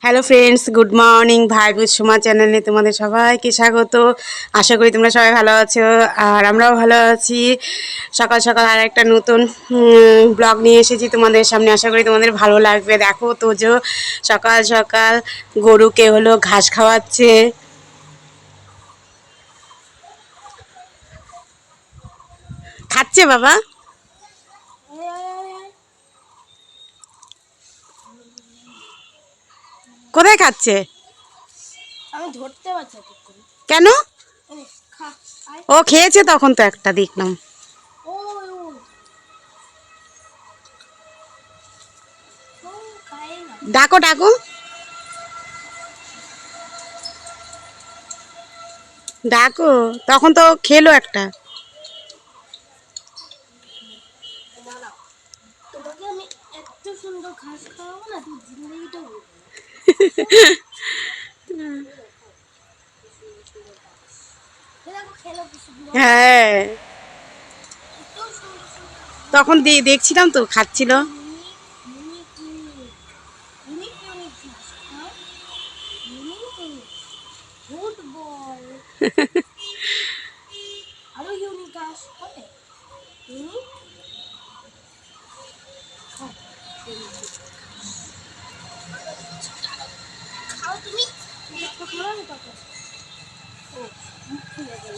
Hello friends, good morning. ভাই সুমা চ্যানেলে তোমাদের সবাইকে স্বাগত। আশা করি তোমরা সবাই ভালো আছো, আর আমরাও ভালো আছি। সকাল সকাল আর একটা নতুন ব্লগ নিয়ে এসেছি তোমাদের সামনে। আশা করি তোমাদের ভালো লাগবে। দেখো তোজো সকাল সকাল গরুকে হলো ঘাস খাওয়াচ্ছে। খাচ্ছে বাবা? কোথায় খাচ্ছে? আমি ধরতে পারছি না ঠিক করে। কেন? ও খেয়েছে তখন তো একটা দেখলাম। ডাকো ডাকো ডাকো, তখন তো খেলো একটা। তোমাকে আমি এত সুন্দর ঘাস খাওয়াবো না, তুই জিন্দগিটা হ্যাঁ, তখন দেখছিলাম তো খাচ্ছিল। আরো ইউনিক ঘাস হবে। খাও তুমি, খাও আমি কত ও খুলে গেল।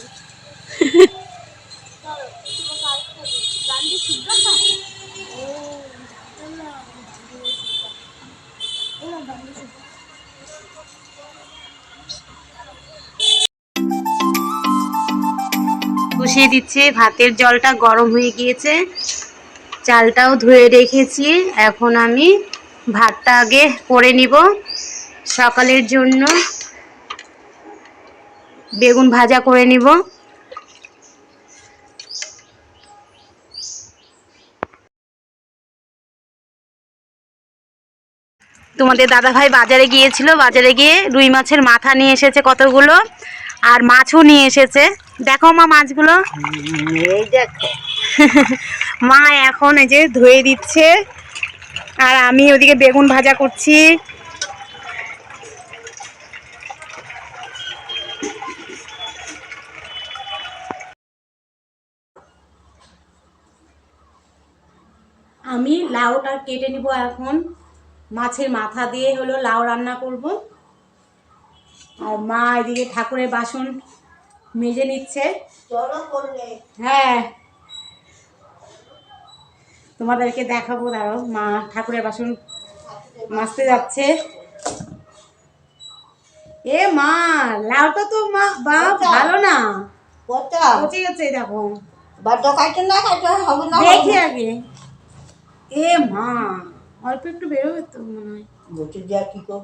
বসিয়ে দিচ্ছে, ভাতের জলটা গরম হয়ে গিয়েছে, চালটাও ধুয়ে রেখেছি। এখন আমি ভাতটা আগে করে নিব। সকালের জন্য বেগুন ভাজা করে নিব। তোমাদের দাদাভাই বাজারে গিয়েছিল, বাজারে গিয়ে রুই মাছের মাথা নিয়ে এসেছে কতগুলো, আর মাছও নিয়ে এসেছে। দেখো মা মাছগুলো। দেখো মা এখন এই যে ধুয়ে দিচ্ছে, আর আমি ওদিকে বেগুন ভাজা করছি। আমি লাউটা কেটে নিব এখন। মাছের মাথা দিয়ে হলো লাউ রান্না করব। আর মা এদিকে ঠাকুরের বাসন মেজে নিচ্ছে। হ্যাঁ, তোমাদেরকে দেখাবো, দাঁড়াও। মা ঠাকুরের বাসন মাজতে যাচ্ছে। এ মা, লাউটা তো মা বা ভালো না, পচে গেছে। দেখো দেখি আগে। এ মা, অল্প একটু বেরোবে তো মনে হয়।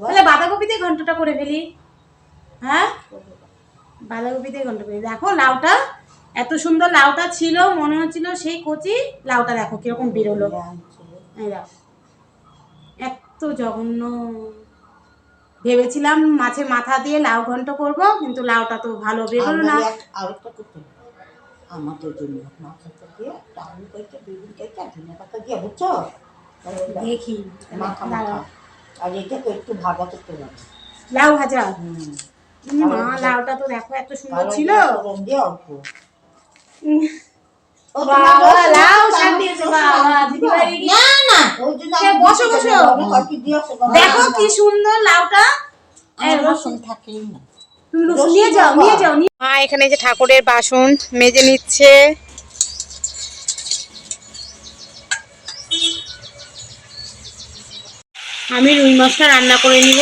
তাহলে বাঁধাকপি দিয়ে ঘন্টটা করে ফেলি। হ্যাঁ, বাঁধাকপি দিয়ে ঘন্ট করে। দেখো লাউটা এত সুন্দর, লাউটা ছিল মনে হচ্ছিল সেই কচি লাউটা। দেখো কিরকম বেরোলো। এত জঘন্য। ভেবেছিলাম মাছের মাথা দিয়ে লাউ ঘন্ট করব, কিন্তু লাউটা তো ভালো বেরোলো না। দেখি লাউ ভাজা। মা লাউটা তো দেখো এত সুন্দর ছিল। বসো বসো, দেখো কি সুন্দর লাউটা। নিয়ে যাও নিয়ে যাও। মা এখানে যে ঠাকুরের বাসন মেজে নিচ্ছে। আমি রুই মাছটা রান্না করে নিব।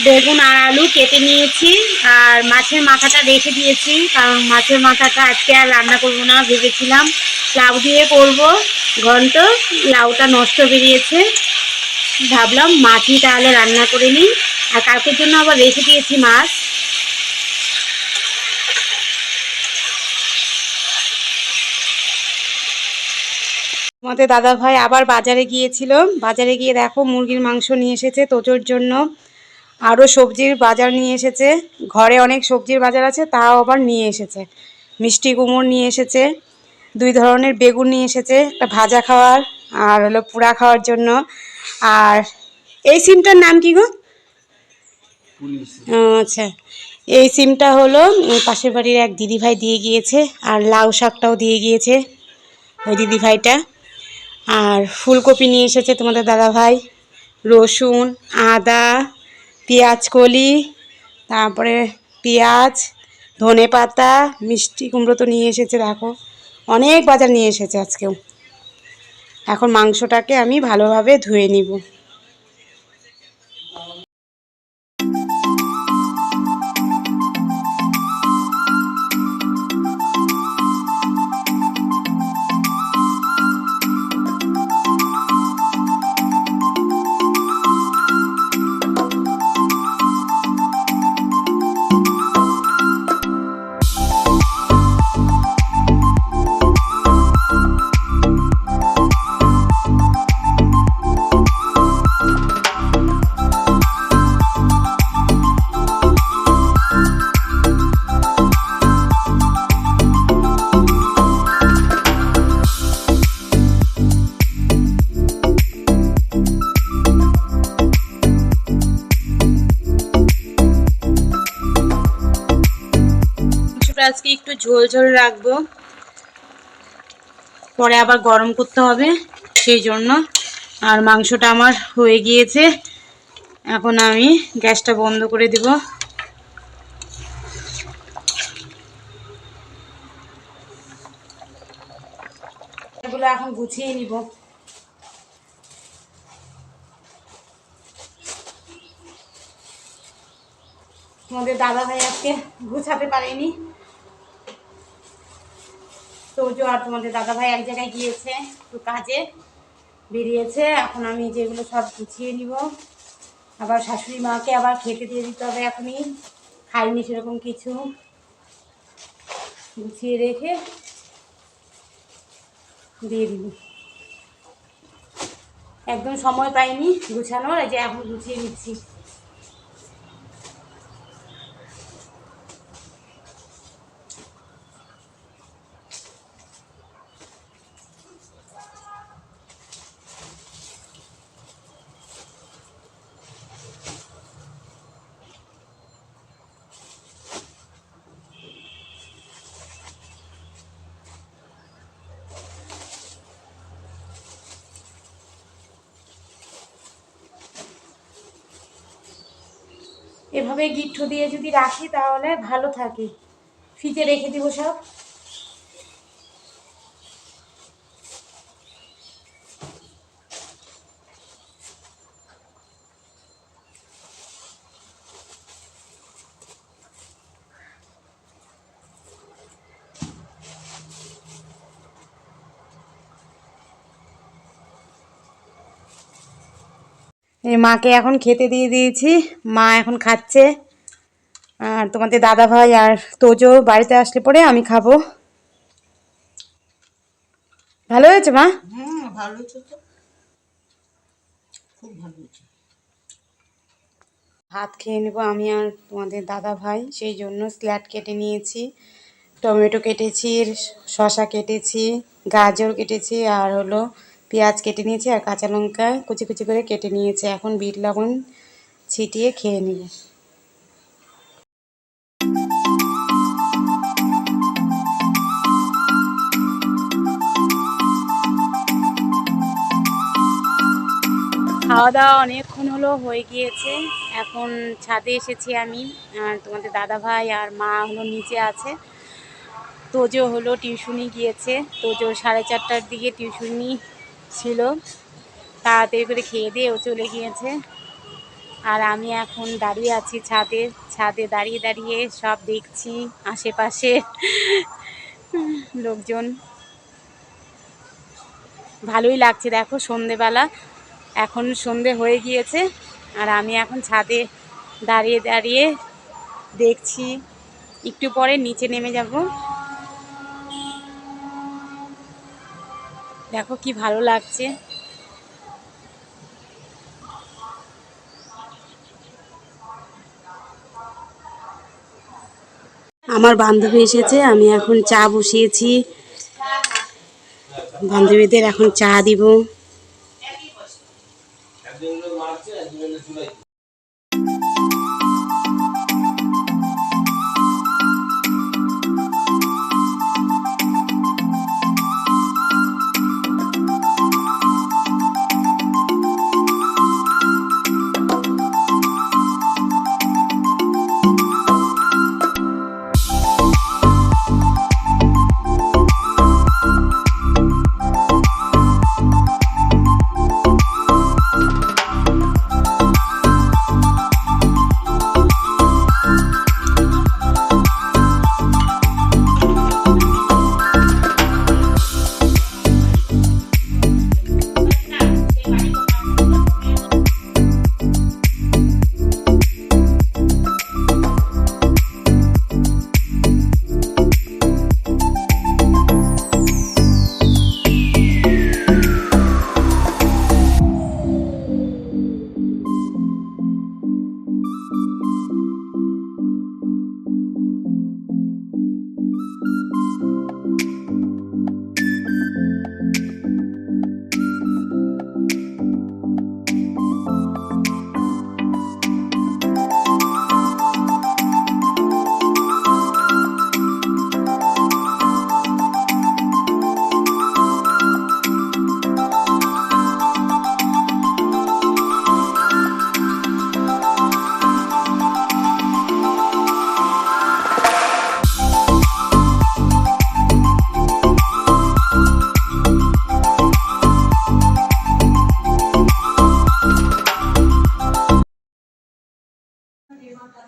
বেগুন আর আলু কেটে নিয়েছি, আর মাছের মাথাটা রেখে দিয়েছি, কারণ মাছের মাথাটা আজকে আর রান্না করব না। ভেবেছিলাম লাউ দিয়ে করব ঘন্ট, লাউটা নষ্ট বেরিয়েছে। ভাবলাম মাছই তাহলে রান্না করে নিই, আর কালকের জন্য আবার রেখে দিয়েছি মাছ। আমাদের দাদা ভাই আবার বাজারে গিয়েছিল। বাজারে গিয়ে দেখো মুরগির মাংস নিয়ে এসেছে তোজোর জন্য, আরও সবজির বাজার নিয়ে এসেছে। ঘরে অনেক সবজির বাজার আছে, তাও আবার নিয়ে এসেছে। মিষ্টি কুমড় নিয়ে এসেছে, 2 ধরনের বেগুন নিয়ে এসেছে, একটা ভাজা খাওয়ার আর হলো পোড়া খাওয়ার জন্য। আর এই সিমটার নাম কি গো? আচ্ছা, এই সিমটা হলো পাশের বাড়ির এক দিদিভাই দিয়ে গিয়েছে, আর লাউ শাকটাও দিয়ে গিয়েছে ওই দিদিভাইটা। আর ফুলকপি নিয়ে এসেছে তোমাদের দাদাভাই, রসুন, আদা, পেঁয়াজ কলি, তারপরে পেঁয়াজ, ধনে পাতা, মিষ্টি কুমড়ো তো নিয়ে এসেছে। দেখো অনেক বাজার নিয়ে এসেছে আজকেও। এখন মাংসটাকে আমি ভালোভাবে ধুয়ে নিব। আজকে একটু ঝোল ঝোল রাখবো, পরে আবার গরম করতে হবে সেই জন্য। আর মাংসটা আমার হয়ে গিয়েছে, এখন আমি গ্যাসটা বন্ধ করে দিব। এগুলো এখন গুছিয়ে নিব। তোমাদের দাদা ভাই আজকে গুছাতে পারেনি, তো আর তোমাদের দাদা ভাই এক জায়গায় গিয়েছে, একটু কাজে বেরিয়েছে। এখন আমি যেগুলো সব গুছিয়ে নিব। আবার শাশুড়ি মাকে আবার খেতে দিয়ে দিতে হবে, এখনই খাইনি সেরকম কিছু, গুছিয়ে রেখে দিয়ে দিব। একদম সময় পাইনি গুছানোর, এই যে এখন গুছিয়ে নিচ্ছি। এভাবে গিট্টু দিয়ে যদি রাখি তাহলে ভালো থাকে। ফ্রিজে রেখে দিব সব। এই মাকে এখন খেতে দিয়ে দিয়েছি, মা এখন খাচ্ছে। আর তোমাদের দাদা ভাই আর তোজো বাড়িতে আসলে পরে আমি খাবো। ভালো হয়েছে মা? ভালো হয়েছে তো, খুব ভালো হয়েছে। ভাত খেয়ে নেবো আমি আর তোমাদের দাদা ভাই, সেই জন্য স্যালাড কেটে নিয়েছি, টমেটো কেটেছি, শসা কেটেছি, গাজর কেটেছি, আর হলো পেঁয়াজ কেটে নিয়েছি, আর কাঁচা লঙ্কা কুচি কুচি করে কেটে নিয়েছি। এখন বিট লবণ ছিটিয়ে খেয়ে নেব। খাওয়া দাওয়া অনেকক্ষণ হলো হয়ে গিয়েছে, এখন ছাদে এসেছি আমি। আর তোমাদের দাদা ভাই আর মা হলো নিচে আছে। তোজো হলো টিউশনি গিয়েছে, তোজো 4:30টার দিকে টিউশনি ছিল, তাড়াতাড়ি করে খেয়ে দিয়ে ও চলে গিয়েছে। আর আমি এখন দাঁড়িয়ে আছি ছাদে, ছাদে দাঁড়িয়ে দাঁড়িয়ে সব দেখছি আশেপাশে লোকজন। ভালোই লাগছে, দেখো সন্ধেবেলা, এখন সন্ধে হয়ে গিয়েছে, আর আমি এখন ছাদে দাঁড়িয়ে দাঁড়িয়ে দেখছি। একটু পরে নিচে নেমে যাব। দেখো কি ভালো লাগছে। আমার বান্ধবী এসেছে, আমি এখন চা বসিয়েছি, বান্ধবীদের এখন চা দিব।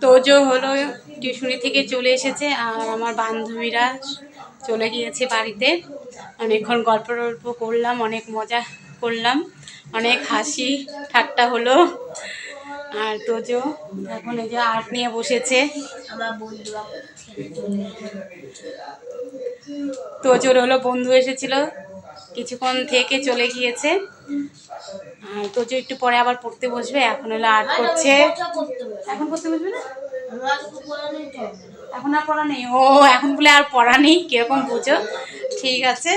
তোজো হলো টিউশনি থেকে চলে এসেছে আর আমার বান্ধবীরা চলে গিয়েছে বাড়িতে। অনেকক্ষণ গল্প টল্প করলাম, অনেক মজা করলাম, অনেক হাসি ঠাট্টা হলো। আর তোজো এখন এই যে আর্ট নিয়ে বসেছে। তোজোর হলো বন্ধু এসেছিল, কিছুক্ষণ থেকে চলে গিয়েছে। আর তোজো একটু পরে আবার পড়তে বসবে, এখন হলো আর্ট করছে। এখন পড়তে বসবে না, এখন আর পড়া নেই। ও এখন বলে আর পড়া নেই, কিরকম বুঝো। ঠিক আছে,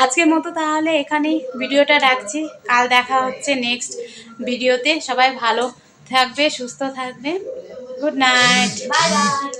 আজকের মতো তাহলে এখানেই ভিডিওটা রাখছি। কাল দেখা হচ্ছে নেক্সট ভিডিওতে। সবাই ভালো থাকবে, সুস্থ থাকবে। Good night. Bye bye.